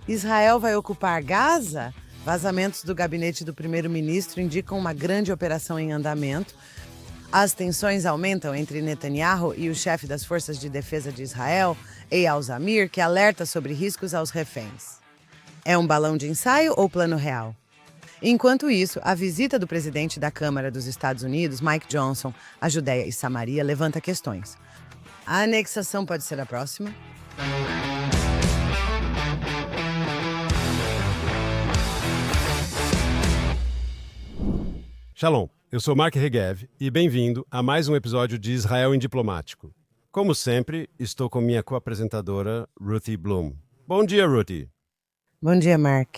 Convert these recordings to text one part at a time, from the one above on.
Israel vai ocupar Gaza? Vazamentos do gabinete do primeiro-ministro indicam uma grande operação em andamento. As tensões aumentam entre Netanyahu e o chefe das Forças de Defesa de Israel, Eyal Zamir, que alerta sobre riscos aos reféns. É um balão de ensaio ou plano real? Enquanto isso, a visita do presidente da Câmara dos Estados Unidos, Mike Johnson, à Judéia e Samaria levanta questões. A anexação pode ser a próxima? Shalom, eu sou Mark Regev e bem-vindo a mais um episódio de Israel em Diplomático. Como sempre, estou com minha co-apresentadora, Ruthie Bloom. Bom dia, Ruthie. Bom dia, Mark.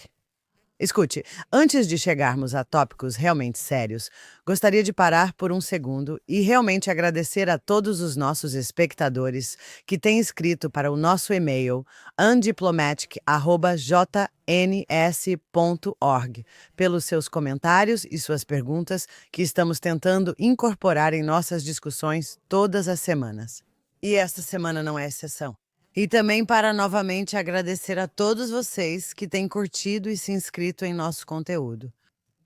Escute, antes de chegarmos a tópicos realmente sérios, gostaria de parar por um segundo e realmente agradecer a todos os nossos espectadores que têm escrito para o nosso e-mail undiplomatic@jns.org pelos seus comentários e suas perguntas que estamos tentando incorporar em nossas discussões todas as semanas. E esta semana não é exceção. E também para novamente agradecer a todos vocês que têm curtido e se inscrito em nosso conteúdo.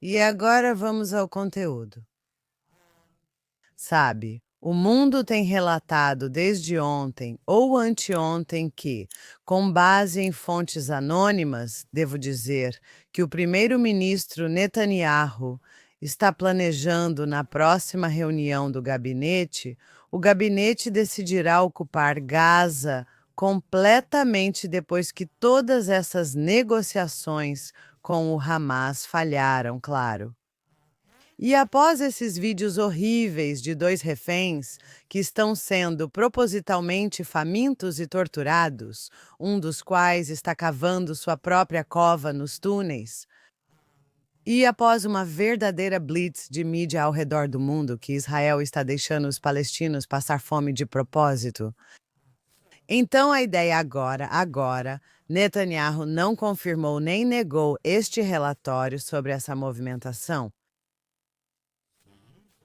E agora vamos ao conteúdo. Sabe, o mundo tem relatado desde ontem ou anteontem que, com base em fontes anônimas, devo dizer que o primeiro-ministro Netanyahu está planejando na próxima reunião do gabinete, o gabinete decidirá ocupar Gaza completamente depois que todas essas negociações com o Hamas falharam, claro. E após esses vídeos horríveis de 2 reféns que estão sendo propositalmente famintos e torturados, um dos quais está cavando sua própria cova nos túneis, e após uma verdadeira blitz de mídia ao redor do mundo que Israel está deixando os palestinos passar fome de propósito, então a ideia agora, Netanyahu não confirmou nem negou este relatório sobre essa movimentação.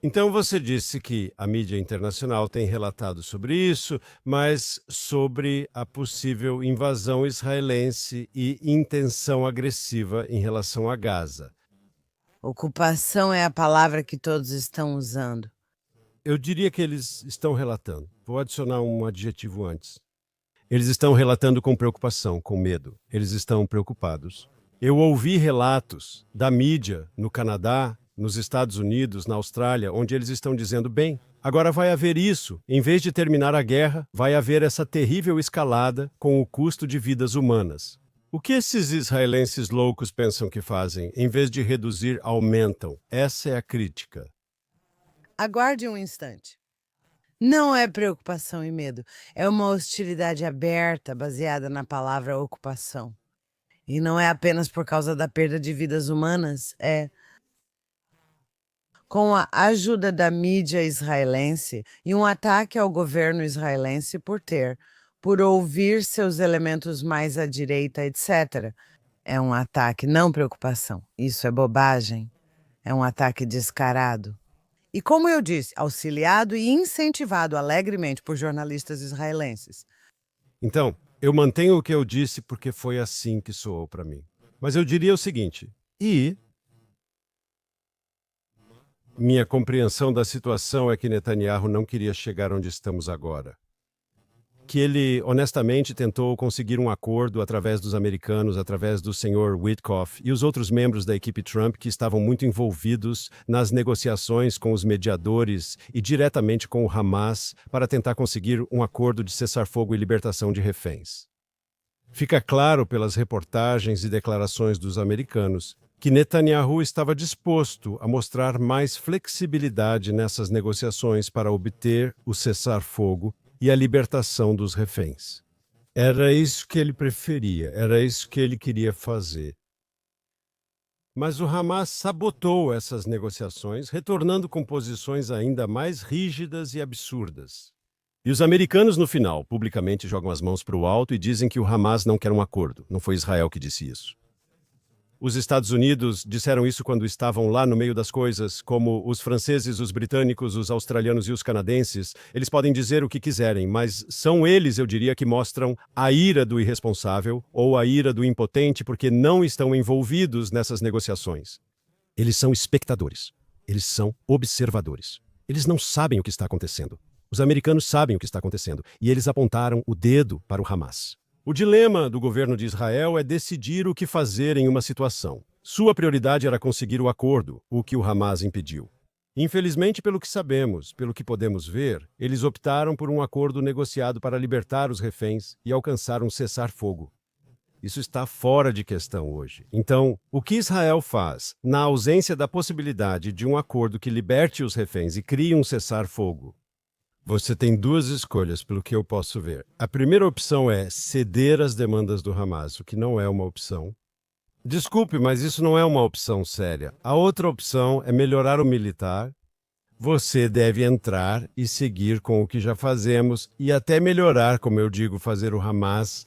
Então você disse que a mídia internacional tem relatado sobre isso, mas sobre a possível invasão israelense e intenção agressiva em relação a Gaza. Ocupação é a palavra que todos estão usando. Eu diria que eles estão relatando. Vou adicionar um adjetivo antes. Eles estão relatando com preocupação, com medo. Eles estão preocupados. Eu ouvi relatos da mídia no Canadá, nos Estados Unidos, na Austrália, onde eles estão dizendo, bem, agora vai haver isso. Em vez de terminar a guerra, vai haver essa terrível escalada com o custo de vidas humanas. O que esses israelenses loucos pensam que fazem? Em vez de reduzir, aumentam. Essa é a crítica. Aguarde um instante. Não é preocupação e medo, é uma hostilidade aberta baseada na palavra ocupação. E não é apenas por causa da perda de vidas humanas, é com a ajuda da mídia israelense e um ataque ao governo israelense por ouvir seus elementos mais à direita, etc. É um ataque, não preocupação. Isso é bobagem. É um ataque descarado. E como eu disse, auxiliado e incentivado alegremente por jornalistas israelenses. Então, eu mantenho o que eu disse porque foi assim que soou para mim. Mas eu diria o seguinte, minha compreensão da situação é que Netanyahu não queria chegar onde estamos agora. Que ele, honestamente, tentou conseguir um acordo através dos americanos, através do senhor Witkoff e os outros membros da equipe Trump que estavam muito envolvidos nas negociações com os mediadores e diretamente com o Hamas para tentar conseguir um acordo de cessar-fogo e libertação de reféns. Fica claro pelas reportagens e declarações dos americanos que Netanyahu estava disposto a mostrar mais flexibilidade nessas negociações para obter o cessar-fogo e a libertação dos reféns. Era isso que ele preferia, era isso que ele queria fazer. Mas o Hamas sabotou essas negociações, retornando com posições ainda mais rígidas e absurdas. E os americanos, no final, publicamente jogam as mãos para o alto e dizem que o Hamas não quer um acordo. Não foi Israel que disse isso. Os Estados Unidos disseram isso quando estavam lá no meio das coisas, como os franceses, os britânicos, os australianos e os canadenses. Eles podem dizer o que quiserem, mas são eles, eu diria, que mostram a ira do irresponsável ou a ira do impotente porque não estão envolvidos nessas negociações. Eles são espectadores. Eles são observadores. Eles não sabem o que está acontecendo. Os americanos sabem o que está acontecendo e eles apontaram o dedo para o Hamas. O dilema do governo de Israel é decidir o que fazer em uma situação. Sua prioridade era conseguir o acordo, o que o Hamas impediu. Infelizmente, pelo que sabemos, pelo que podemos ver, eles optaram por um acordo negociado para libertar os reféns e alcançar um cessar-fogo. Isso está fora de questão hoje. Então, o que Israel faz, na ausência da possibilidade de um acordo que liberte os reféns e crie um cessar-fogo? Você tem duas escolhas, pelo que eu posso ver. A primeira opção é ceder às demandas do Hamas, o que não é uma opção. Desculpe, mas isso não é uma opção séria. A outra opção é melhorar o militar. Você deve entrar e seguir com o que já fazemos e até melhorar, como eu digo, fazer o Hamas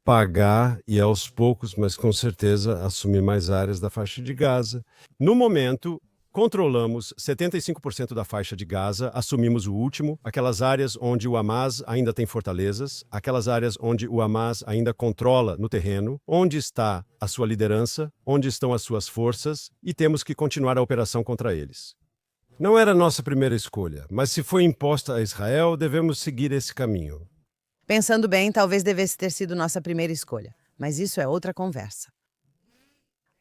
pagar e aos poucos, mas com certeza, assumir mais áreas da faixa de Gaza. No momento, controlamos 75% da faixa de Gaza, assumimos o último, aquelas áreas onde o Hamas ainda tem fortalezas, aquelas áreas onde o Hamas ainda controla no terreno, onde está a sua liderança, onde estão as suas forças, e temos que continuar a operação contra eles. Não era nossa primeira escolha, mas se foi imposta a Israel, devemos seguir esse caminho. Pensando bem, talvez devesse ter sido nossa primeira escolha, mas isso é outra conversa.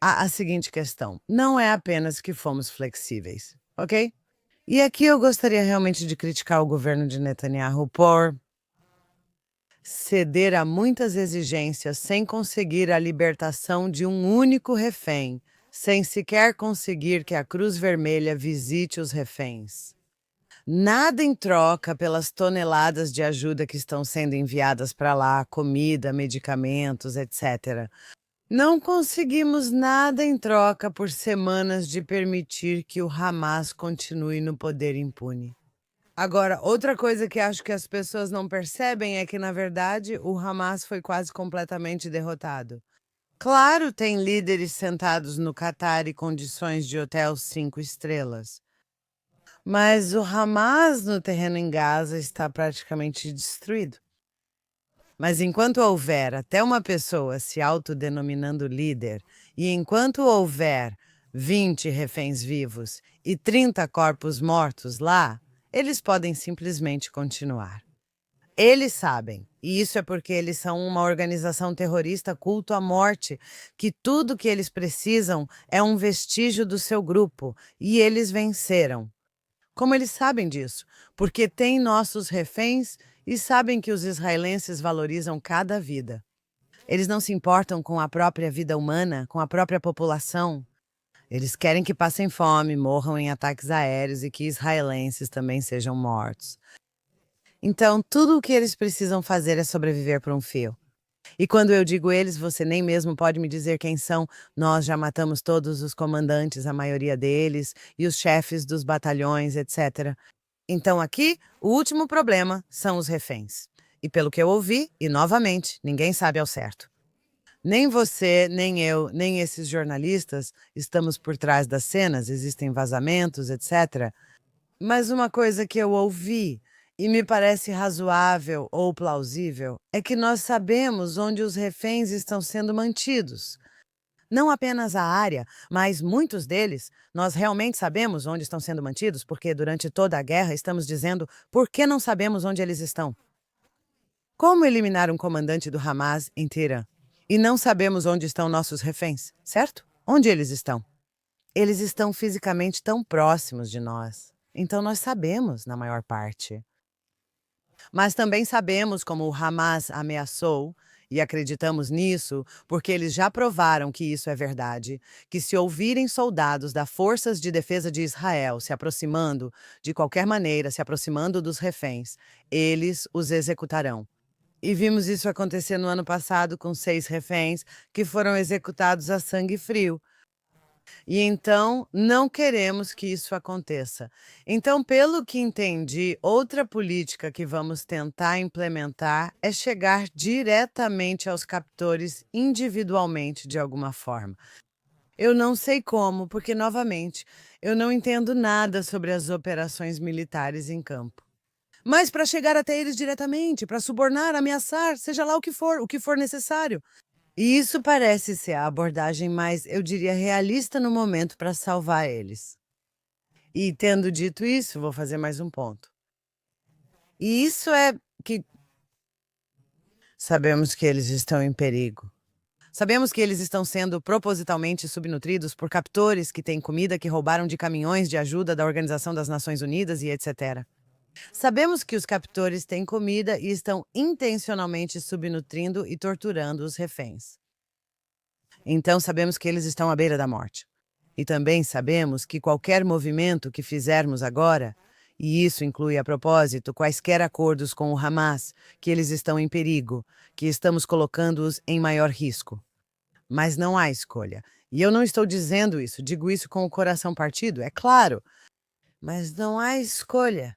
Há a seguinte questão: não é apenas que fomos flexíveis, ok? E aqui eu gostaria realmente de criticar o governo de Netanyahu por ceder a muitas exigências sem conseguir a libertação de um único refém, sem sequer conseguir que a Cruz Vermelha visite os reféns. Nada em troca pelas toneladas de ajuda que estão sendo enviadas para lá, comida, medicamentos, etc. Não conseguimos nada em troca por semanas de permitir que o Hamas continue no poder impune. Agora, outra coisa que acho que as pessoas não percebem é que, na verdade, o Hamas foi quase completamente derrotado. Claro, tem líderes sentados no Catar e condições de hotel 5 estrelas. Mas o Hamas no terreno em Gaza está praticamente destruído. Mas enquanto houver até uma pessoa se autodenominando líder, e enquanto houver 20 reféns vivos e 30 corpos mortos lá, eles podem simplesmente continuar. Eles sabem, e isso é porque eles são uma organização terrorista culto à morte, que tudo que eles precisam é um vestígio do seu grupo, e eles venceram. Como eles sabem disso? Porque têm nossos reféns e sabem que os israelenses valorizam cada vida. Eles não se importam com a própria vida humana, com a própria população. Eles querem que passem fome, morram em ataques aéreos e que israelenses também sejam mortos. Então, tudo o que eles precisam fazer é sobreviver por um fio. E quando eu digo eles, você nem mesmo pode me dizer quem são. Nós já matamos todos os comandantes, a maioria deles, e os chefes dos batalhões, etc. Então aqui, o último problema são os reféns. E pelo que eu ouvi, e novamente, ninguém sabe ao certo. Nem você, nem eu, nem esses jornalistas estamos por trás das cenas, existem vazamentos, etc. Mas uma coisa que eu ouvi e me parece razoável ou plausível é que nós sabemos onde os reféns estão sendo mantidos. Não apenas a área, mas muitos deles, nós realmente sabemos onde estão sendo mantidos, porque durante toda a guerra estamos dizendo por que não sabemos onde eles estão. Como eliminar um comandante do Hamas em Tirã? E não sabemos onde estão nossos reféns, certo? Onde eles estão? Eles estão fisicamente tão próximos de nós. Então nós sabemos, na maior parte. Mas também sabemos como o Hamas ameaçou, e acreditamos nisso porque eles já provaram que isso é verdade, que se ouvirem soldados das Forças de Defesa de Israel se aproximando, de qualquer maneira, se aproximando dos reféns, eles os executarão. E vimos isso acontecer no ano passado com 6 reféns que foram executados a sangue frio. E então, não queremos que isso aconteça. Então, pelo que entendi, outra política que vamos tentar implementar é chegar diretamente aos captores individualmente, de alguma forma. Eu não sei como, porque, novamente, eu não entendo nada sobre as operações militares em campo. Mas para chegar até eles diretamente, para subornar, ameaçar, seja lá o que for necessário. E isso parece ser a abordagem mais, eu diria, realista no momento para salvar eles. E tendo dito isso, vou fazer mais um ponto. E isso é que sabemos que eles estão em perigo. Sabemos que eles estão sendo propositalmente subnutridos por captores que têm comida que roubaram de caminhões de ajuda da Organização das Nações Unidas e etc. Sabemos que os captores têm comida e estão intencionalmente subnutrindo e torturando os reféns. Então sabemos que eles estão à beira da morte. E também sabemos que qualquer movimento que fizermos agora, e isso inclui a propósito quaisquer acordos com o Hamas, que eles estão em perigo, que estamos colocando-os em maior risco. Mas não há escolha. E eu não estou dizendo isso, digo isso com o coração partido, é claro. Mas não há escolha.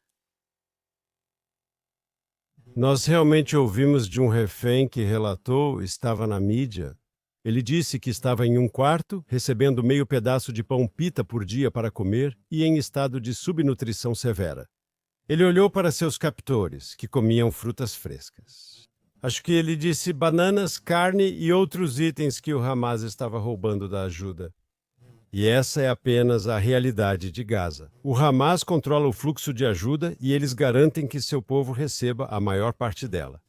Nós realmente ouvimos de um refém que relatou, estava na mídia. Ele disse que estava em um quarto, recebendo meio pedaço de pão pita por dia para comer e em estado de subnutrição severa. Ele olhou para seus captores, que comiam frutas frescas. Acho que ele disse bananas, carne e outros itens que o Hamas estava roubando da ajuda. E essa é apenas a realidade de Gaza. O Hamas controla o fluxo de ajuda e eles garantem que seu povo receba a maior parte dela.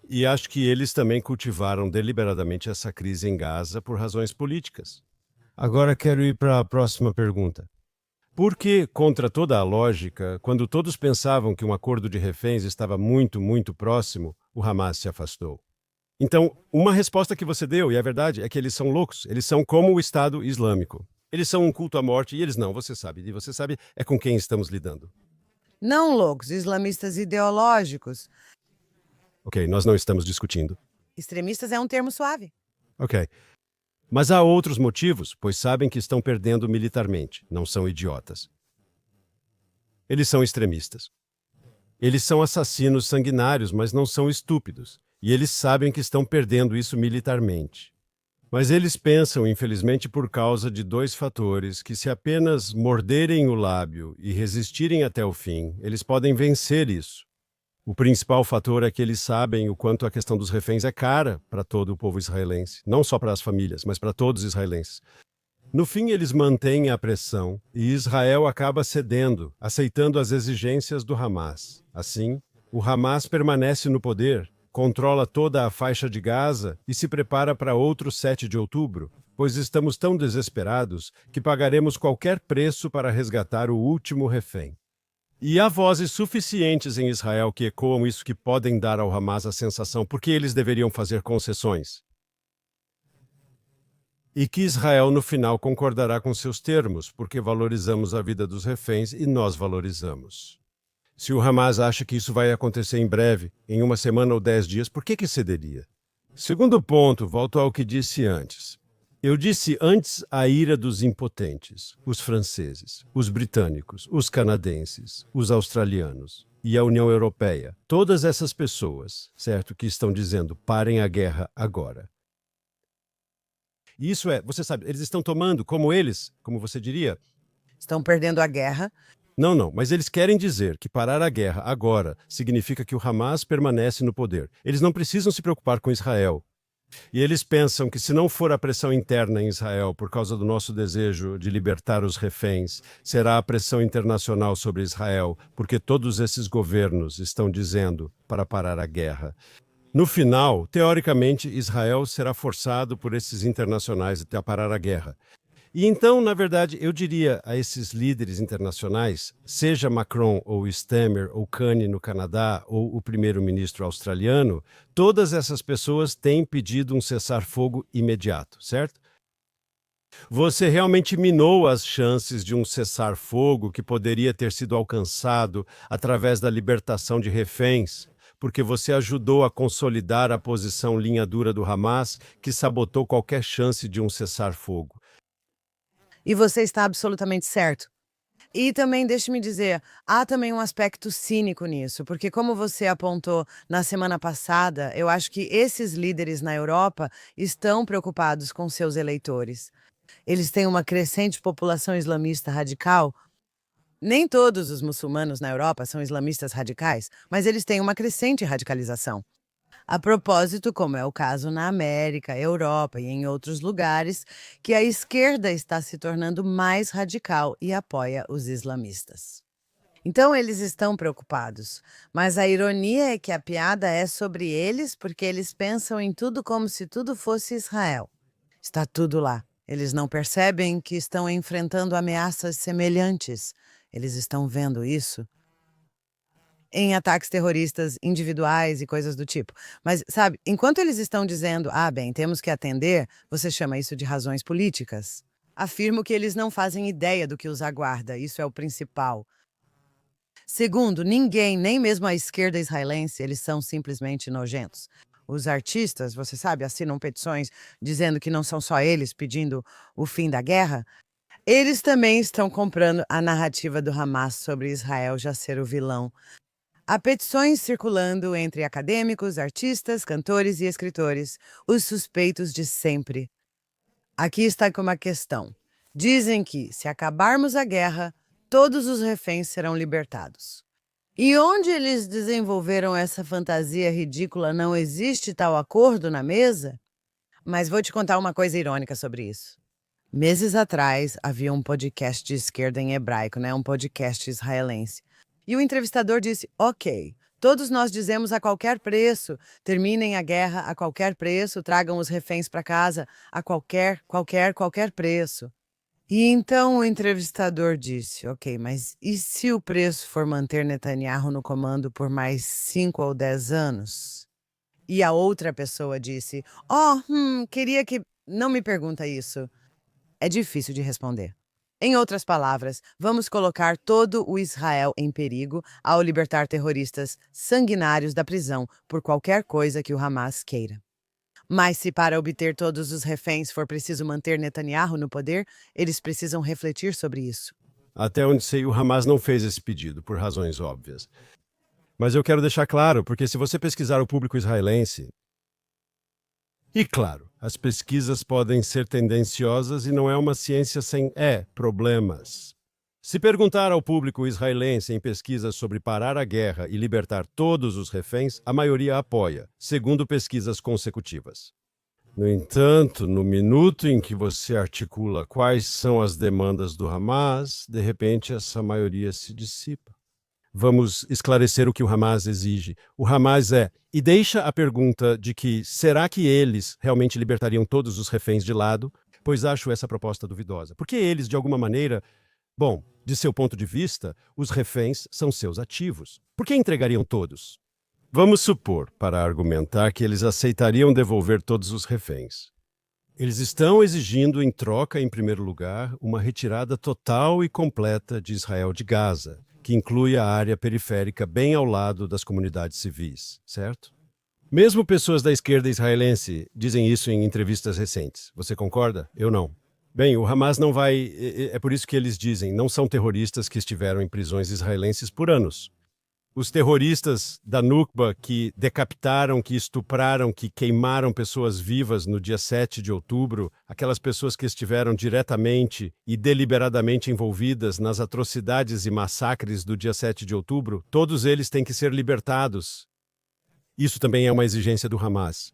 E acho que eles também cultivaram deliberadamente essa crise em Gaza por razões políticas. Agora quero ir para a próxima pergunta. Por que, contra toda a lógica, quando todos pensavam que um acordo de reféns estava muito, muito próximo, o Hamas se afastou? Então, uma resposta que você deu, e a verdade, é que eles são loucos. Eles são como o Estado Islâmico. Eles são um culto à morte e eles não, você sabe. E você sabe é com quem estamos lidando. Não loucos, islamistas ideológicos. Ok, nós não estamos discutindo. Extremistas é um termo suave. Ok. Mas há outros motivos, pois sabem que estão perdendo militarmente. Não são idiotas. Eles são extremistas. Eles são assassinos sanguinários, mas não são estúpidos. E eles sabem que estão perdendo isso militarmente. Mas eles pensam, infelizmente, por causa de dois fatores, que se apenas morderem o lábio e resistirem até o fim, eles podem vencer isso. O principal fator é que eles sabem o quanto a questão dos reféns é cara para todo o povo israelense. Não só para as famílias, mas para todos os israelenses. No fim, eles mantêm a pressão e Israel acaba cedendo, aceitando as exigências do Hamas. Assim, o Hamas permanece no poder, controla toda a faixa de Gaza e se prepara para outro 7 de outubro, pois estamos tão desesperados que pagaremos qualquer preço para resgatar o último refém. E há vozes suficientes em Israel que ecoam isso, que podem dar ao Hamas a sensação por que eles deveriam fazer concessões. E que Israel, no final, concordará com seus termos, porque valorizamos a vida dos reféns e nós valorizamos. Se o Hamas acha que isso vai acontecer em breve, em uma semana ou 10 dias, por que cederia? Segundo ponto, volto ao que disse antes. Eu disse antes a ira dos impotentes, os franceses, os britânicos, os canadenses, os australianos e a União Europeia. Todas essas pessoas, certo, que estão dizendo parem a guerra agora. Isso é, você sabe, eles estão tomando, como eles, como você diria. Estão perdendo a guerra. Não, mas eles querem dizer que parar a guerra agora significa que o Hamas permanece no poder. Eles não precisam se preocupar com Israel. E eles pensam que se não for a pressão interna em Israel por causa do nosso desejo de libertar os reféns, será a pressão internacional sobre Israel, porque todos esses governos estão dizendo para parar a guerra. No final, teoricamente, Israel será forçado por esses internacionais a parar a guerra. E então, na verdade, eu diria a esses líderes internacionais, seja Macron ou Stemmer ou Carney no Canadá ou o primeiro-ministro australiano, todas essas pessoas têm pedido um cessar-fogo imediato, certo? Você realmente minou as chances de um cessar-fogo que poderia ter sido alcançado através da libertação de reféns, porque você ajudou a consolidar a posição linha dura do Hamas, que sabotou qualquer chance de um cessar-fogo. E você está absolutamente certo. E também, deixe-me dizer, há também um aspecto cínico nisso, porque como você apontou na semana passada, eu acho que esses líderes na Europa estão preocupados com seus eleitores. Eles têm uma crescente população islamista radical. Nem todos os muçulmanos na Europa são islamistas radicais, mas eles têm uma crescente radicalização. A propósito, como é o caso na América, Europa e em outros lugares, que a esquerda está se tornando mais radical e apoia os islamistas. Então, eles estão preocupados, mas a ironia é que a piada é sobre eles porque eles pensam em tudo como se tudo fosse Israel. Está tudo lá. Eles não percebem que estão enfrentando ameaças semelhantes. Eles estão vendo isso em ataques terroristas individuais e coisas do tipo. Mas, sabe, enquanto eles estão dizendo, ah, bem, temos que atender, você chama isso de razões políticas. Afirmo que eles não fazem ideia do que os aguarda, isso é o principal. Segundo, ninguém, nem mesmo a esquerda israelense, eles são simplesmente nojentos. Os artistas, você sabe, assinam petições dizendo que não são só eles pedindo o fim da guerra. Eles também estão comprando a narrativa do Hamas sobre Israel já ser o vilão. Há petições circulando entre acadêmicos, artistas, cantores e escritores, os suspeitos de sempre. Aqui está com uma questão. Dizem que, se acabarmos a guerra, todos os reféns serão libertados. E onde eles desenvolveram essa fantasia ridícula não existe tal acordo na mesa? Mas vou te contar uma coisa irônica sobre isso. Meses atrás, havia um podcast de esquerda em hebraico, né? Um podcast israelense. E o entrevistador disse, ok, todos nós dizemos a qualquer preço, terminem a guerra a qualquer preço, tragam os reféns para casa a qualquer preço. E então o entrevistador disse, ok, mas e se o preço for manter Netanyahu no comando por mais 5 ou 10 anos? E a outra pessoa disse, queria que... Não me pergunta isso. É difícil de responder. Em outras palavras, vamos colocar todo o Israel em perigo ao libertar terroristas sanguinários da prisão por qualquer coisa que o Hamas queira. Mas se para obter todos os reféns for preciso manter Netanyahu no poder, eles precisam refletir sobre isso. Até onde sei, o Hamas não fez esse pedido, por razões óbvias. Mas eu quero deixar claro, porque se você pesquisar o público israelense... E claro, as pesquisas podem ser tendenciosas e não é uma ciência sem problemas. Se perguntar ao público israelense em pesquisas sobre parar a guerra e libertar todos os reféns, a maioria apoia, segundo pesquisas consecutivas. No entanto, no minuto em que você articula quais são as demandas do Hamas, de repente essa maioria se dissipa. Vamos esclarecer o que o Hamas exige. O Hamas e deixa a pergunta de que será que eles realmente libertariam todos os reféns de lado, pois acho essa proposta duvidosa. Porque eles, de alguma maneira, de seu ponto de vista, os reféns são seus ativos. Por que entregariam todos? Vamos supor, para argumentar, que eles aceitariam devolver todos os reféns. Eles estão exigindo em troca, em primeiro lugar, uma retirada total e completa de Israel de Gaza, que inclui a área periférica bem ao lado das comunidades civis, certo? Mesmo pessoas da esquerda israelense dizem isso em entrevistas recentes. Você concorda? Eu não. Bem, o Hamas não vai... É por isso que eles dizem, não são terroristas que estiveram em prisões israelenses por anos. Os terroristas da Nukba que decapitaram, que estupraram, que queimaram pessoas vivas no dia 7 de outubro, aquelas pessoas que estiveram diretamente e deliberadamente envolvidas nas atrocidades e massacres do dia 7 de outubro, todos eles têm que ser libertados. Isso também é uma exigência do Hamas.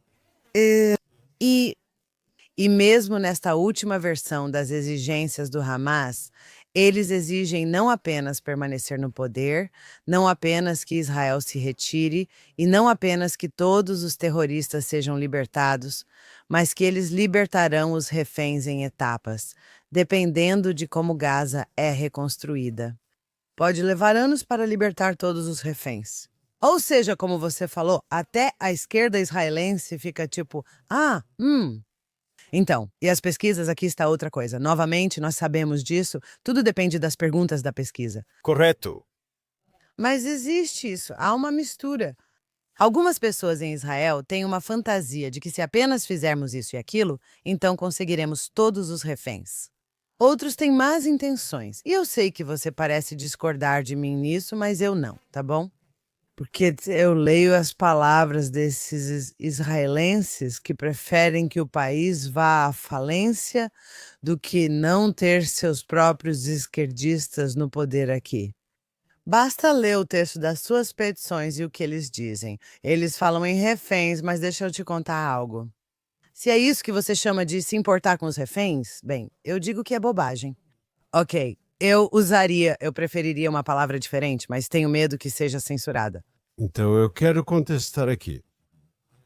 E mesmo nesta última versão das exigências do Hamas, eles exigem não apenas permanecer no poder, não apenas que Israel se retire e não apenas que todos os terroristas sejam libertados, mas que eles libertarão os reféns em etapas, dependendo de como Gaza é reconstruída. Pode levar anos para libertar todos os reféns. Ou seja, como você falou, até a esquerda israelense fica tipo, Então, e as pesquisas, aqui está outra coisa. Novamente, nós sabemos disso, tudo depende das perguntas da pesquisa. Correto. Mas existe isso, há uma mistura. Algumas pessoas em Israel têm uma fantasia de que se apenas fizermos isso e aquilo, então conseguiremos todos os reféns. Outros têm más intenções. E eu sei que você parece discordar de mim nisso, mas eu não, tá bom? Porque eu leio as palavras desses israelenses que preferem que o país vá à falência do que não ter seus próprios esquerdistas no poder aqui. Basta ler o texto das suas petições e o que eles dizem. Eles falam em reféns, mas deixa eu te contar algo. Se é isso que você chama de se importar com os reféns, bem, eu digo que é bobagem. Ok, eu preferiria uma palavra diferente, mas tenho medo que seja censurada. Então eu quero contestar aqui.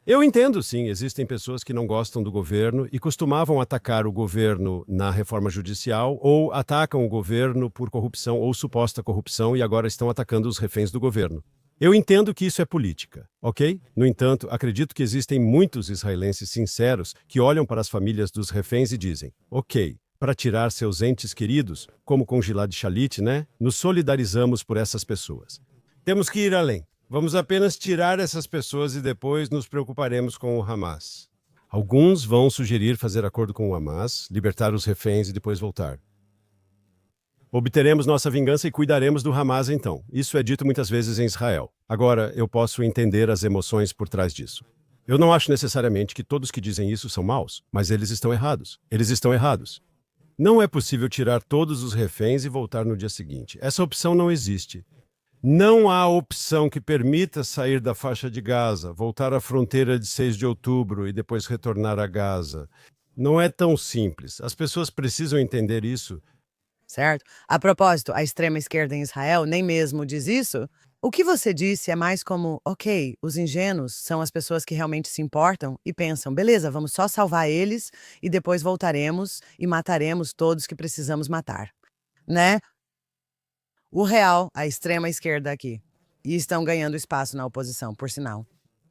Eu entendo, sim, existem pessoas que não gostam do governo e costumavam atacar o governo na reforma judicial ou atacam o governo por corrupção ou suposta corrupção e agora estão atacando os reféns do governo. Eu entendo que isso é política, ok? No entanto, acredito que existem muitos israelenses sinceros que olham para as famílias dos reféns e dizem: ok, para tirar seus entes queridos, como com Gilad Shalit, né? Nos solidarizamos por essas pessoas. Temos que ir além. Vamos apenas tirar essas pessoas e depois nos preocuparemos com o Hamas. Alguns vão sugerir fazer acordo com o Hamas, libertar os reféns e depois voltar. Obteremos nossa vingança e cuidaremos do Hamas então. Isso é dito muitas vezes em Israel. Agora, eu posso entender as emoções por trás disso. Eu não acho necessariamente que todos que dizem isso são maus, mas eles estão errados. Eles estão errados. Não é possível tirar todos os reféns e voltar no dia seguinte. Essa opção não existe. Não há opção que permita sair da faixa de Gaza, voltar à fronteira de 6 de outubro e depois retornar a Gaza. Não é tão simples. As pessoas precisam entender isso. Certo? A propósito, a extrema esquerda em Israel nem mesmo diz isso? O que você disse é mais como, ok, os ingênuos são as pessoas que realmente se importam e pensam, beleza, vamos só salvar eles e depois voltaremos e mataremos todos que precisamos matar, né? O real, a extrema esquerda aqui. E estão ganhando espaço na oposição, por sinal.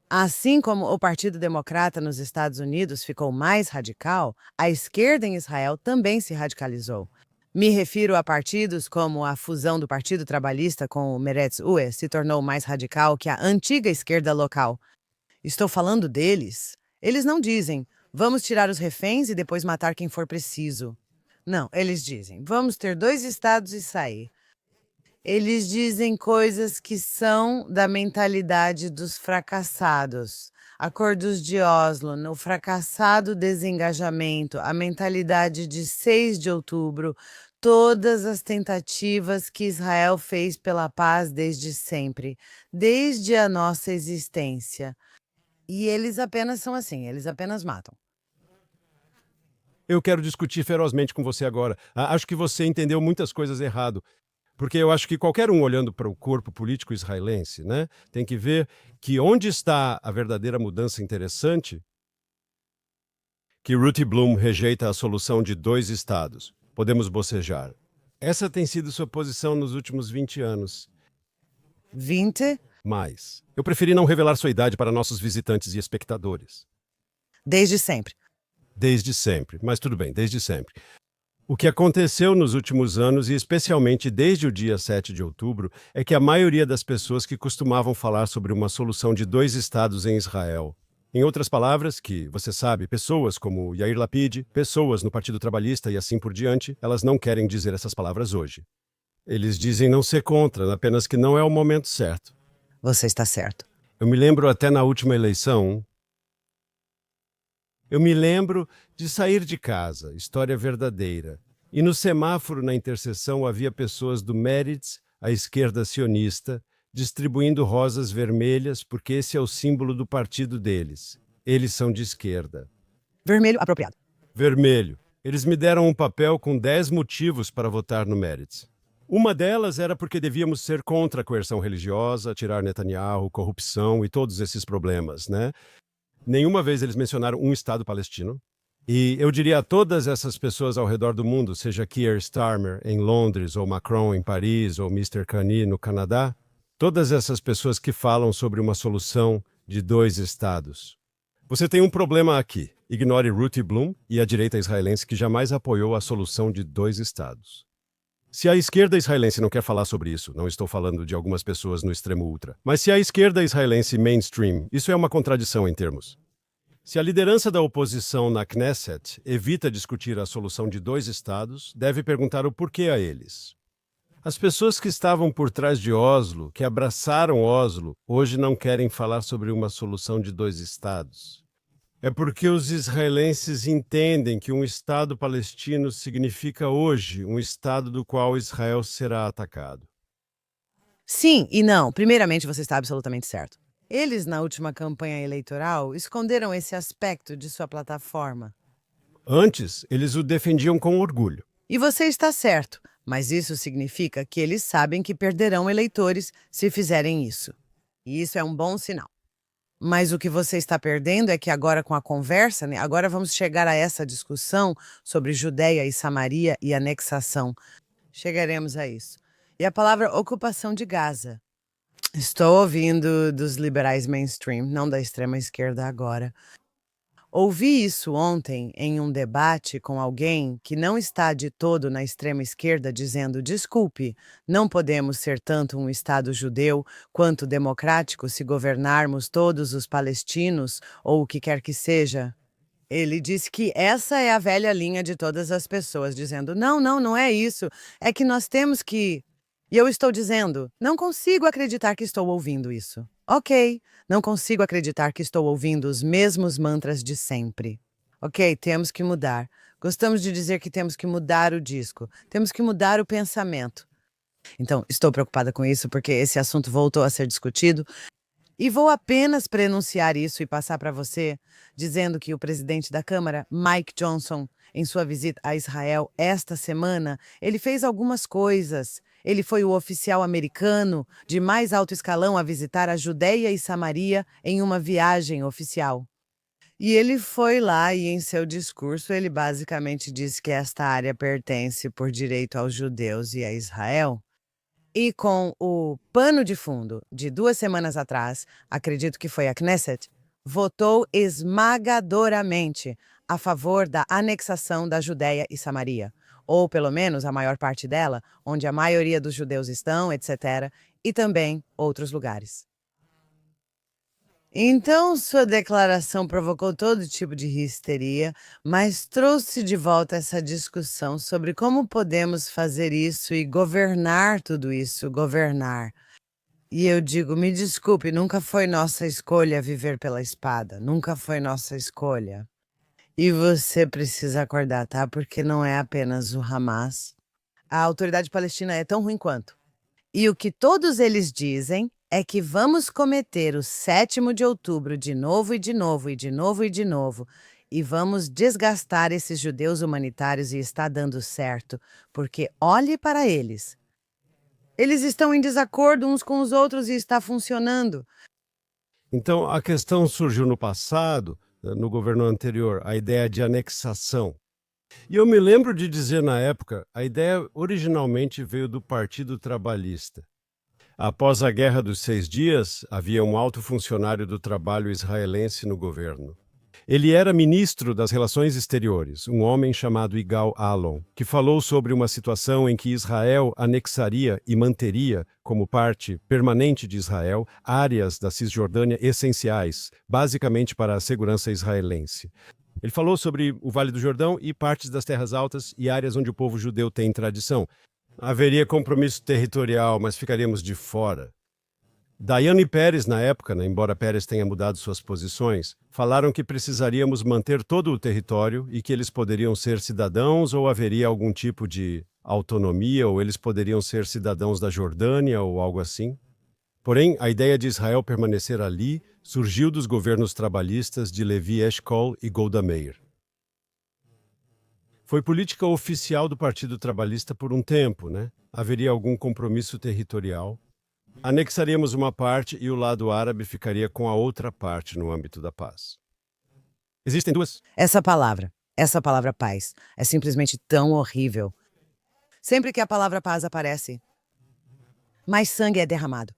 Assim como o Partido Democrata nos Estados Unidos ficou mais radical, a esquerda em Israel também se radicalizou. Me refiro a partidos como a fusão do Partido Trabalhista com o Meretz UE se tornou mais radical que a antiga esquerda local. Estou falando deles. Eles não dizem, vamos tirar os reféns e depois matar quem for preciso. Não, eles dizem, vamos ter 2 estados e sair. Eles dizem coisas que são da mentalidade dos fracassados. Acordos de Oslo, no fracassado desengajamento, a mentalidade de 6 de outubro, todas as tentativas que Israel fez pela paz desde sempre, desde a nossa existência. E eles apenas são assim, eles apenas matam. Eu quero discutir ferozmente com você agora. Acho que você entendeu muitas coisas errado. Porque eu acho que qualquer um olhando para o corpo político israelense, né, tem que ver que onde está a verdadeira mudança interessante, que Ruth Bloom rejeita a solução de 2 estados. Podemos bocejar. Essa tem sido sua posição nos últimos 20 anos. 20? Mas eu preferi não revelar sua idade para nossos visitantes e espectadores. Desde sempre. Desde sempre. Mas tudo bem, desde sempre. O que aconteceu nos últimos anos, e especialmente desde o dia 7 de outubro, é que a maioria das pessoas que costumavam falar sobre uma solução de 2 estados em Israel, em outras palavras, que, você sabe, pessoas como Yair Lapid, pessoas no Partido Trabalhista e assim por diante, elas não querem dizer essas palavras hoje. Eles dizem não ser contra, apenas que não é o momento certo. Você está certo. Eu me lembro até na última eleição, eu me lembro de sair de casa, história verdadeira. E no semáforo na interseção havia pessoas do Meretz, a esquerda sionista, distribuindo rosas vermelhas porque esse é o símbolo do partido deles. Eles são de esquerda. Vermelho apropriado. Vermelho. Eles me deram um papel com 10 motivos para votar no Meretz. Uma delas era porque devíamos ser contra a coerção religiosa, tirar Netanyahu, corrupção e todos esses problemas, né? Nenhuma vez eles mencionaram um Estado palestino. E eu diria a todas essas pessoas ao redor do mundo, seja Keir Starmer em Londres, ou Macron em Paris, ou Mr. Carney no Canadá, todas essas pessoas que falam sobre uma solução de 2 estados. Você tem um problema aqui. Ignore Ruth Bloom e a direita israelense que jamais apoiou a solução de 2 estados. Se a esquerda israelense não quer falar sobre isso, não estou falando de algumas pessoas no extremo ultra, mas se a esquerda israelense mainstream, isso é uma contradição em termos. Se a liderança da oposição na Knesset evita discutir a solução de 2 estados, deve perguntar o porquê a eles. As pessoas que estavam por trás de Oslo, que abraçaram Oslo, hoje não querem falar sobre uma solução de 2 estados. É porque os israelenses entendem que um Estado palestino significa hoje um Estado do qual Israel será atacado. Sim e não. Primeiramente, você está absolutamente certo. Eles, na última campanha eleitoral, esconderam esse aspecto de sua plataforma. Antes, eles o defendiam com orgulho. E você está certo, mas isso significa que eles sabem que perderão eleitores se fizerem isso. E isso é um bom sinal. Mas o que você está perdendo é que agora com a conversa, né, agora vamos chegar a essa discussão sobre Judeia e Samaria e anexação. Chegaremos a isso. E a palavra ocupação de Gaza. Estou ouvindo dos liberais mainstream, não da extrema esquerda agora. Ouvi isso ontem em um debate com alguém que não está de todo na extrema esquerda dizendo: desculpe, não podemos ser tanto um Estado judeu quanto democrático se governarmos todos os palestinos ou o que quer que seja. Ele disse que essa é a velha linha de todas as pessoas, dizendo: não, não, não é isso, é que nós temos que. E eu estou dizendo: não consigo acreditar que estou ouvindo isso. Ok, não consigo acreditar que estou ouvindo os mesmos mantras de sempre. Ok, temos que mudar. Gostamos de dizer que temos que mudar o disco, temos que mudar o pensamento. Então, estou preocupada com isso porque esse assunto voltou a ser discutido. E vou apenas prenunciar isso e passar para você, dizendo que o presidente da Câmara, Mike Johnson, em sua visita a Israel esta semana, ele fez algumas coisas. Ele foi o oficial americano de mais alto escalão a visitar a Judéia e Samaria em uma viagem oficial. E ele foi lá e, em seu discurso, ele basicamente disse que esta área pertence por direito aos judeus e a Israel. E com o pano de fundo de 2 semanas atrás, acredito que foi a Knesset, votou esmagadoramente a favor da anexação da Judéia e Samaria, ou pelo menos a maior parte dela, onde a maioria dos judeus estão, etc., e também outros lugares. Então, sua declaração provocou todo tipo de histeria, mas trouxe de volta essa discussão sobre como podemos fazer isso e governar tudo isso, governar. E eu digo, me desculpe, nunca foi nossa escolha viver pela espada, nunca foi nossa escolha. E você precisa acordar, tá? Porque não é apenas o Hamas. A autoridade palestina é tão ruim quanto. E o que todos eles dizem é que vamos cometer o 7º de outubro de novo e de novo e de novo e de novo, e vamos desgastar esses judeus humanitários e está dando certo, porque olhe para eles. Eles estão em desacordo uns com os outros e está funcionando. Então, a questão surgiu no passado, no governo anterior, a ideia de anexação. E eu me lembro de dizer na época, a ideia originalmente veio do Partido Trabalhista. Após a Guerra dos 6 Dias, havia um alto funcionário do trabalho israelense no governo. Ele era ministro das Relações Exteriores, um homem chamado Igal Allon, que falou sobre uma situação em que Israel anexaria e manteria, como parte permanente de Israel, áreas da Cisjordânia essenciais, basicamente para a segurança israelense. Ele falou sobre o Vale do Jordão e partes das Terras Altas e áreas onde o povo judeu tem tradição. Haveria compromisso territorial, mas ficaríamos de fora. Dayane e Peres, na época, embora Peres tenha mudado suas posições, falaram que precisaríamos manter todo o território e que eles poderiam ser cidadãos ou haveria algum tipo de autonomia ou eles poderiam ser cidadãos da Jordânia ou algo assim. Porém, a ideia de Israel permanecer ali surgiu dos governos trabalhistas de Levi Eshkol e Golda Meir. Foi política oficial do Partido Trabalhista por um tempo, né? Haveria algum compromisso territorial. Anexaríamos uma parte e o lado árabe ficaria com a outra parte no âmbito da paz. Existem duas. Essa palavra paz, é simplesmente tão horrível. Sempre que a palavra paz aparece, mais sangue é derramado.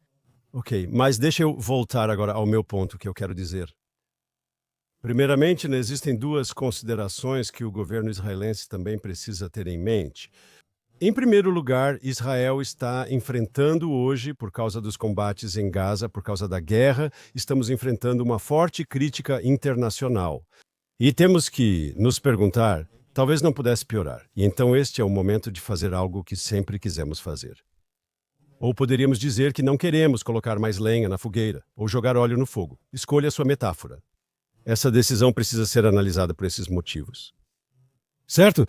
Ok, mas deixa eu voltar agora ao meu ponto que eu quero dizer. Primeiramente, existem duas considerações que o governo israelense também precisa ter em mente. Em primeiro lugar, Israel está enfrentando hoje, por causa dos combates em Gaza, por causa da guerra, estamos enfrentando uma forte crítica internacional. E temos que nos perguntar, talvez não pudesse piorar. E então este é o momento de fazer algo que sempre quisemos fazer. Ou poderíamos dizer que não queremos colocar mais lenha na fogueira ou jogar óleo no fogo. Escolha a sua metáfora. Essa decisão precisa ser analisada por esses motivos. Certo?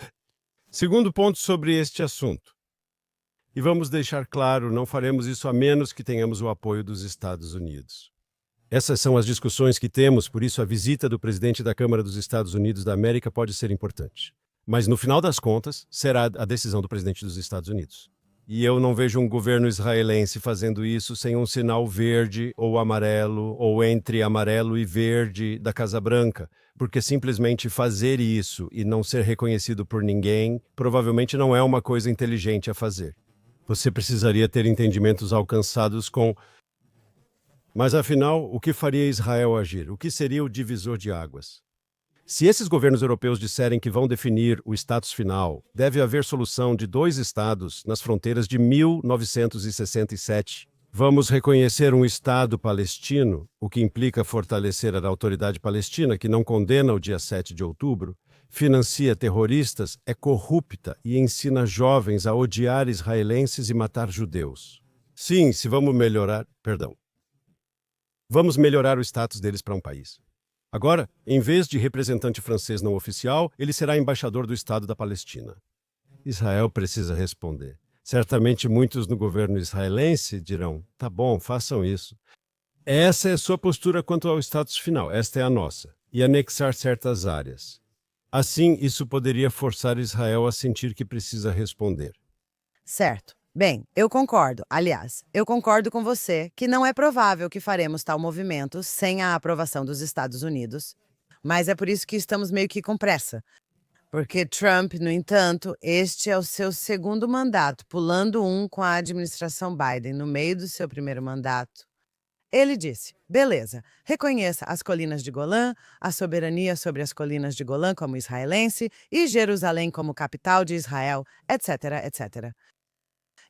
Segundo ponto sobre este assunto. E vamos deixar claro, não faremos isso a menos que tenhamos o apoio dos Estados Unidos. Essas são as discussões que temos, por isso a visita do presidente da Câmara dos Estados Unidos da América pode ser importante. Mas no final das contas, será a decisão do presidente dos Estados Unidos. E eu não vejo um governo israelense fazendo isso sem um sinal verde ou amarelo, ou entre amarelo e verde da Casa Branca, porque simplesmente fazer isso e não ser reconhecido por ninguém provavelmente não é uma coisa inteligente a fazer. Você precisaria ter entendimentos alcançados com... Mas afinal, o que faria Israel agir? O que seria o divisor de águas? Se esses governos europeus disserem que vão definir o status final, deve haver solução de 2 estados nas fronteiras de 1967. Vamos reconhecer um Estado palestino, o que implica fortalecer a autoridade palestina, que não condena o dia 7 de outubro, financia terroristas, é corrupta e ensina jovens a odiar israelenses e matar judeus. Sim, se vamos melhorar... Vamos melhorar o status deles para um país. Agora, em vez de representante francês não oficial, ele será embaixador do Estado da Palestina. Israel precisa responder. Certamente muitos no governo israelense dirão, tá bom, façam isso. Essa é a sua postura quanto ao status final, esta é a nossa. E anexar certas áreas. Assim, isso poderia forçar Israel a sentir que precisa responder. Certo. Bem, eu concordo. Aliás, eu concordo com você que não é provável que faremos tal movimento sem a aprovação dos Estados Unidos. Mas é por isso que estamos meio que com pressa. Porque Trump, no entanto, este é o seu segundo mandato, pulando um com a administração Biden no meio do seu primeiro mandato. Ele disse: beleza, reconheça as colinas de Golã, a soberania sobre as colinas de Golã como israelense e Jerusalém como capital de Israel, etc, etc.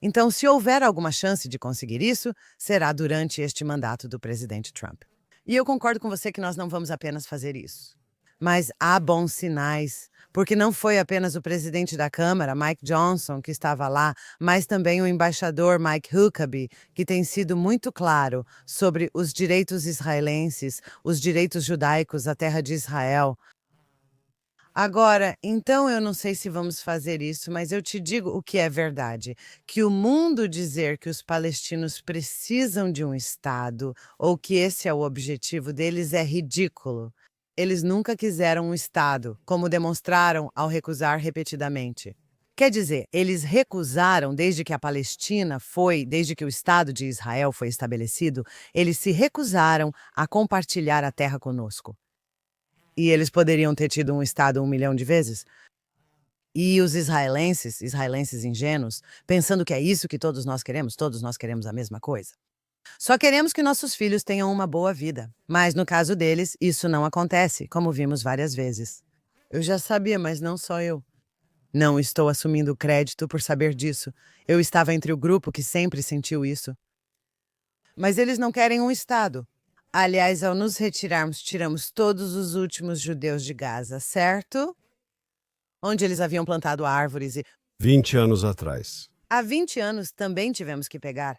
Então, se houver alguma chance de conseguir isso, será durante este mandato do presidente Trump. E eu concordo com você que nós não vamos apenas fazer isso. Mas há bons sinais, porque não foi apenas o presidente da Câmara, Mike Johnson, que estava lá, mas também o embaixador Mike Huckabee, que tem sido muito claro sobre os direitos israelenses, os direitos judaicos, a terra de Israel. Agora, então eu não sei se vamos fazer isso, mas eu te digo o que é verdade, que o mundo dizer que os palestinos precisam de um Estado, ou que esse é o objetivo deles, é ridículo. Eles nunca quiseram um Estado, como demonstraram ao recusar repetidamente. Quer dizer, eles recusaram desde que desde que o Estado de Israel foi estabelecido, eles se recusaram a compartilhar a terra conosco. E eles poderiam ter tido um Estado 1 milhão de vezes? E os israelenses ingênuos, pensando que é isso que todos nós queremos a mesma coisa. Só queremos que nossos filhos tenham uma boa vida. Mas no caso deles, isso não acontece, como vimos várias vezes. Eu já sabia, mas não só eu. Não estou assumindo crédito por saber disso. Eu estava entre o grupo que sempre sentiu isso. Mas eles não querem um Estado. Aliás, ao nos retirarmos, tiramos todos os últimos judeus de Gaza, certo? Onde eles haviam plantado árvores e... 20 anos atrás. Há 20 anos também tivemos que pegar.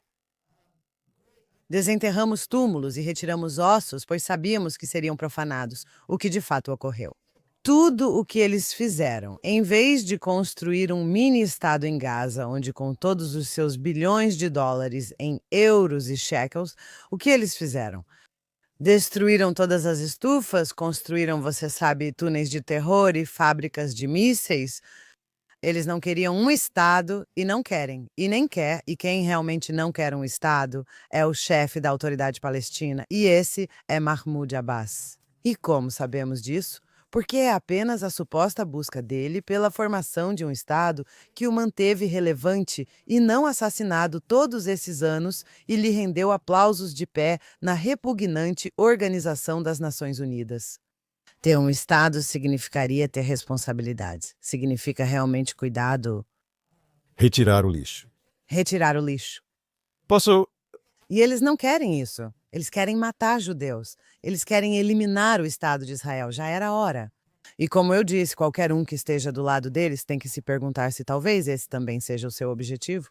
Desenterramos túmulos e retiramos ossos, pois sabíamos que seriam profanados, o que de fato ocorreu. Tudo o que eles fizeram, em vez de construir um mini-estado em Gaza, onde com todos os seus bilhões de dólares em euros e shekels, o que eles fizeram? Destruíram todas as estufas, construíram, você sabe, túneis de terror e fábricas de mísseis. Eles não queriam um Estado e não querem, e nem quer, e quem realmente não quer um Estado é o chefe da autoridade palestina, e esse é Mahmoud Abbas. E como sabemos disso? Porque é apenas a suposta busca dele pela formação de um Estado que o manteve relevante e não assassinado todos esses anos e lhe rendeu aplausos de pé na repugnante Organização das Nações Unidas. Ter um Estado significaria ter responsabilidades. Significa realmente cuidado. Retirar o lixo. Retirar o lixo. Posso... E eles não querem isso. Eles querem matar judeus. Eles querem eliminar o Estado de Israel. Já era a hora. E como eu disse, qualquer um que esteja do lado deles tem que se perguntar se talvez esse também seja o seu objetivo.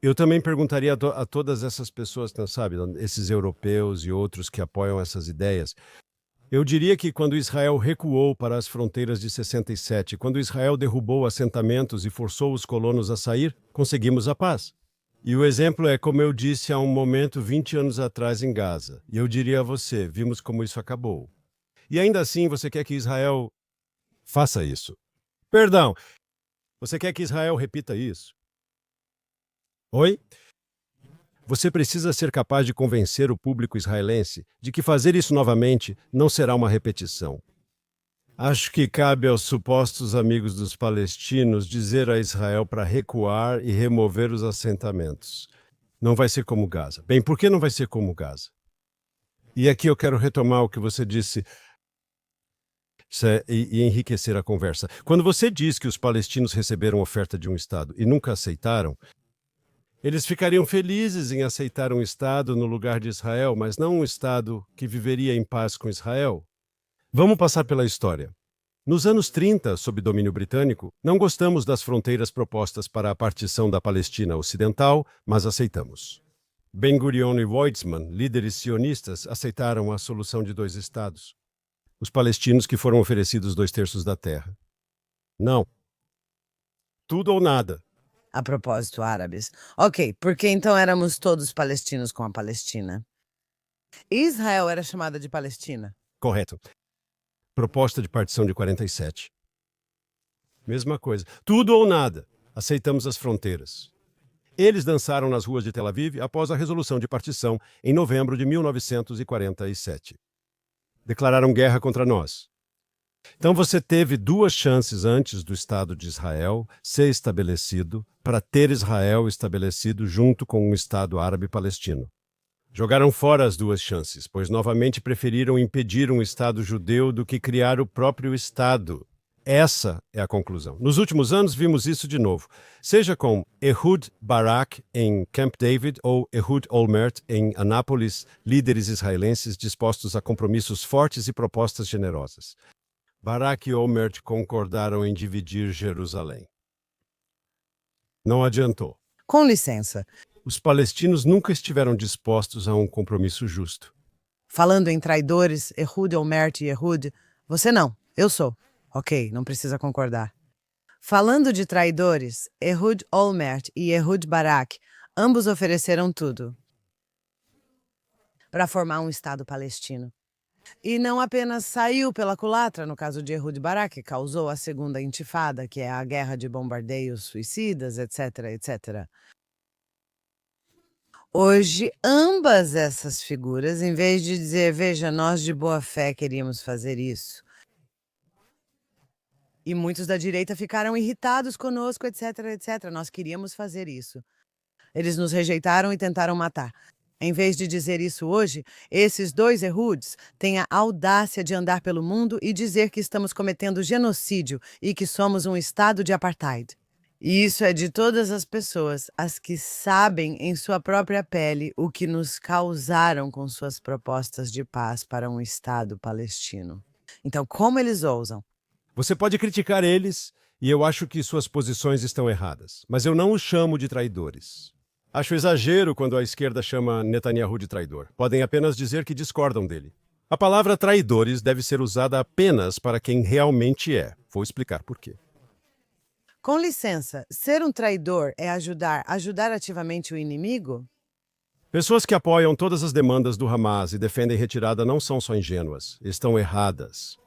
Eu também perguntaria a todas essas pessoas, né, sabe, esses europeus e outros que apoiam essas ideias. Eu diria que quando Israel recuou para as fronteiras de 67, quando Israel derrubou assentamentos e forçou os colonos a sair, conseguimos a paz. E o exemplo é, como eu disse há um momento 20 anos atrás em Gaza. E eu diria a você, vimos como isso acabou. E ainda assim você quer que Israel faça isso. Perdão, você quer que Israel repita isso? Oi? Você precisa ser capaz de convencer o público israelense de que fazer isso novamente não será uma repetição. Acho que cabe aos supostos amigos dos palestinos dizer a Israel para recuar e remover os assentamentos. Não vai ser como Gaza. Bem, por que não vai ser como Gaza? E aqui eu quero retomar o que você disse e enriquecer a conversa. Quando você diz que os palestinos receberam oferta de um Estado e nunca aceitaram, eles ficariam felizes em aceitar um Estado no lugar de Israel, mas não um Estado que viveria em paz com Israel. Vamos passar pela história. Nos anos 30, sob domínio britânico, não gostamos das fronteiras propostas para a partição da Palestina Ocidental, mas aceitamos. Ben-Gurion e Weizmann, líderes sionistas, aceitaram a solução de 2 estados. Os palestinos que foram oferecidos 2/3 da terra. Não. Tudo ou nada. A propósito, árabes. Ok, porque então éramos todos palestinos com a Palestina? Israel era chamada de Palestina. Correto. Proposta de partição de 47. Mesma coisa. Tudo ou nada. Aceitamos as fronteiras. Eles dançaram nas ruas de Tel Aviv após a resolução de partição em novembro de 1947. Declararam guerra contra nós. Então você teve 2 chances antes do Estado de Israel ser estabelecido para ter Israel estabelecido junto com um Estado árabe palestino. Jogaram fora as 2 chances, pois novamente preferiram impedir um Estado judeu do que criar o próprio Estado. Essa é a conclusão. Nos últimos anos vimos isso de novo, seja com Ehud Barak em Camp David ou Ehud Olmert em Anápolis, líderes israelenses dispostos a compromissos fortes e propostas generosas. Barak e Olmert concordaram em dividir Jerusalém. Não adiantou. Com licença. Os palestinos nunca estiveram dispostos a um compromisso justo. Falando em traidores, Ehud Olmert e Ehud, você não, eu sou. Ok, não precisa concordar. Falando de traidores, Ehud Olmert e Ehud Barak, ambos ofereceram tudo para formar um Estado palestino. E não apenas saiu pela culatra, no caso de Ehud Barak, que causou a segunda intifada, que é a guerra de bombardeios suicidas, etc, etc. Hoje, ambas essas figuras, em vez de dizer, veja, nós de boa fé queríamos fazer isso, e muitos da direita ficaram irritados conosco, etc, etc, nós queríamos fazer isso. Eles nos rejeitaram e tentaram matar. Em vez de dizer isso hoje, esses 2 Ehuds têm a audácia de andar pelo mundo e dizer que estamos cometendo genocídio e que somos um estado de apartheid. E isso é de todas as pessoas, as que sabem em sua própria pele o que nos causaram com suas propostas de paz para um Estado palestino. Então, como eles ousam? Você pode criticar eles, e eu acho que suas posições estão erradas, mas eu não os chamo de traidores. Acho exagero quando a esquerda chama Netanyahu de traidor. Podem apenas dizer que discordam dele. A palavra traidores deve ser usada apenas para quem realmente é. Vou explicar por quê. Com licença, ser um traidor é ajudar ativamente o inimigo? Pessoas que apoiam todas as demandas do Hamas e defendem retirada não são só ingênuas, estão erradas.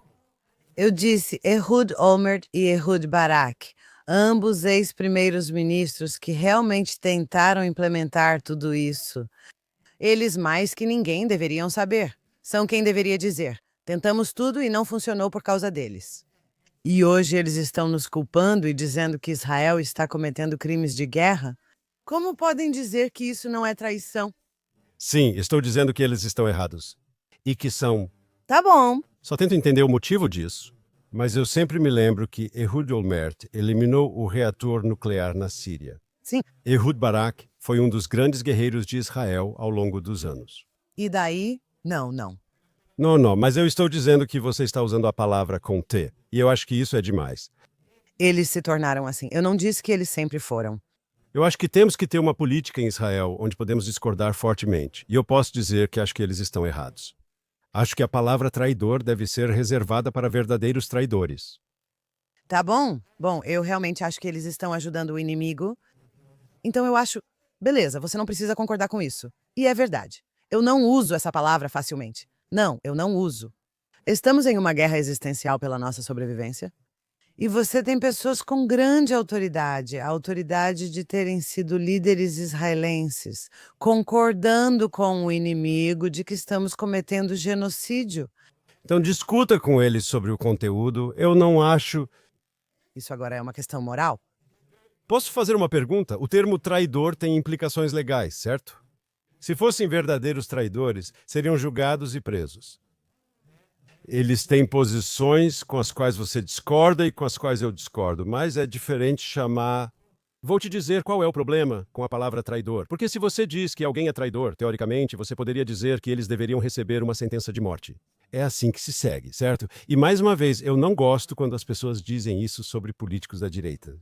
Eu disse Ehud Olmert e Ehud Barak, ambos ex-primeiros ministros que realmente tentaram implementar tudo isso. Eles mais que ninguém deveriam saber. São quem deveria dizer, tentamos tudo e não funcionou por causa deles. E hoje eles estão nos culpando e dizendo que Israel está cometendo crimes de guerra? Como podem dizer que isso não é traição? Sim, estou dizendo que eles estão errados. E que são... Tá bom. Só tento entender o motivo disso. Mas eu sempre me lembro que Ehud Olmert eliminou o reator nuclear na Síria. Sim. Ehud Barak foi um dos grandes guerreiros de Israel ao longo dos anos. E daí? Não, não. Não, mas eu estou dizendo que você está usando a palavra com T, e eu acho que isso é demais. Eles se tornaram assim. Eu não disse que eles sempre foram. Eu acho que temos que ter uma política em Israel onde podemos discordar fortemente, e eu posso dizer que acho que eles estão errados. Acho que a palavra traidor deve ser reservada para verdadeiros traidores. Tá bom? Bom, eu realmente acho que eles estão ajudando o inimigo. Então eu acho. Beleza, você não precisa concordar com isso. E é verdade. Eu não uso essa palavra facilmente. Não, eu não uso. Estamos em uma guerra existencial pela nossa sobrevivência. E você tem pessoas com grande autoridade, a autoridade de terem sido líderes israelenses, concordando com o inimigo de que estamos cometendo genocídio. Então discuta com eles sobre o conteúdo. Eu não acho. Isso agora é uma questão moral? Posso fazer uma pergunta? O termo traidor tem implicações legais, certo? Se fossem verdadeiros traidores, seriam julgados e presos. Eles têm posições com as quais você discorda e com as quais eu discordo, mas é diferente chamar. Vou te dizer qual é o problema com a palavra traidor. Porque se você diz que alguém é traidor, teoricamente, você poderia dizer que eles deveriam receber uma sentença de morte. É assim que se segue, certo? E mais uma vez, eu não gosto quando as pessoas dizem isso sobre políticos da direita.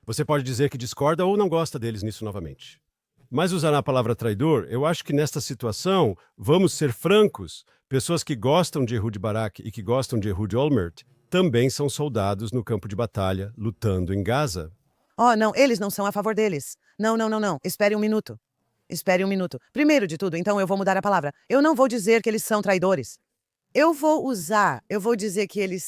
Você pode dizer que discorda ou não gosta deles nisso novamente. Mas usar a palavra traidor, eu acho que nesta situação, vamos ser francos, pessoas que gostam de Ehud Barak e que gostam de Ehud Olmert também são soldados no campo de batalha, lutando em Gaza. Oh, não, eles não são a favor deles. Não, não, não, não. Espere um minuto. Espere um minuto. Primeiro de tudo, então eu vou mudar a palavra. Eu não vou dizer que eles são traidores. Eu vou dizer que eles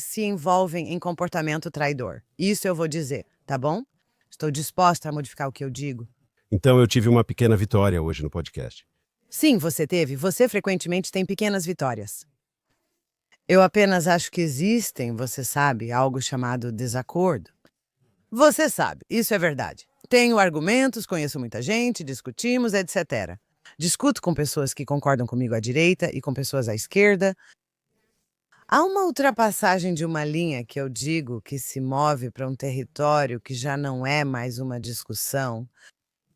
se envolvem em comportamento traidor. Isso eu vou dizer, tá bom? Estou disposta a modificar o que eu digo. Então eu tive uma pequena vitória hoje no podcast. Sim, você teve. Você frequentemente tem pequenas vitórias. Eu apenas acho que existem, você sabe, algo chamado desacordo. Você sabe, isso é verdade. Tenho argumentos, conheço muita gente, discutimos, etc. Discuto com pessoas que concordam comigo à direita e com pessoas à esquerda. Há uma ultrapassagem de uma linha que eu digo que se move para um território que já não é mais uma discussão.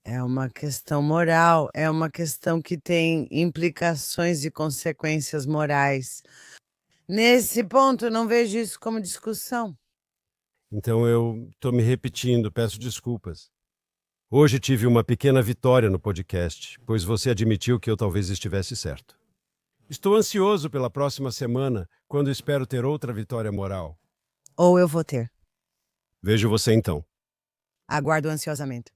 É uma questão moral, é uma questão que tem implicações e consequências morais. Nesse ponto, eu não vejo isso como discussão. Então eu estou me repetindo, peço desculpas. Hoje tive uma pequena vitória no podcast, pois você admitiu que eu talvez estivesse certo. Estou ansioso pela próxima semana, quando espero ter outra vitória moral. Ou eu vou ter. Vejo você então. Aguardo ansiosamente.